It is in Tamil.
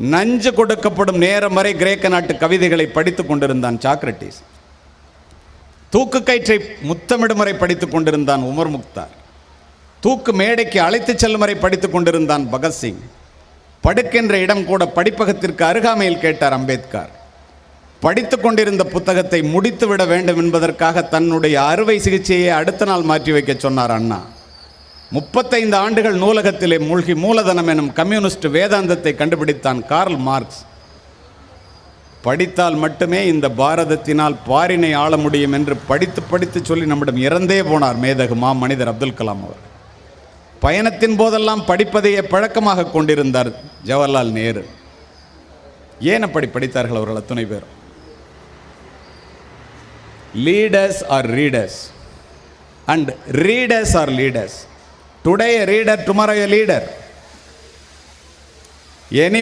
நஞ்சு கொடுக்கப்படும் நேரம் வரை கிரேக்க நாட்டு கவிதைகளை படித்துக் கொண்டிருந்தான் சாக்ரட்டிஸ். தூக்கு கயிற்றை முத்தமிடும் வரை படித்துக் கொண்டிருந்தான் உமர் முக்தார். தூக்கு மேடைக்கு அழைத்துச் செல்லும் வரை படித்துக் கொண்டிருந்தான் பகத்சிங். படுக்கின்ற இடம் கூட படிப்பகத்திற்கு அருகாமையில் கேட்டார் அம்பேத்கர். படித்து கொண்டிருந்த புத்தகத்தை முடித்துவிட வேண்டும் என்பதற்காக தன்னுடைய அறுவை சிகிச்சையை அடுத்த நாள் மாற்றி வைக்க சொன்னார் அண்ணா. 35 ஆண்டுகள் நூலகத்திலே மூழ்கி மூலதனம் எனும் கம்யூனிஸ்ட் வேதாந்தத்தை கண்டுபிடித்தான் கார்ல் மார்க்ஸ். படித்தால் மட்டுமே இந்த பாரதத்தினால் பாரினை ஆள முடியும் என்று படித்து படித்து சொல்லி நம்மிடம் இறந்தே போனார் மேதகு மனிதர் அப்துல் கலாம் அவர். பயணத்தின் போதெல்லாம் படிப்பதையே பழக்கமாக கொண்டிருந்தார் ஜவஹர்லால் நேரு. ஏன் அப்படி படித்தார்கள் அவர்கள் அத்துணை பேர்? Leaders are readers and readers R leaders. Today a reader, tomorrow a leader. Any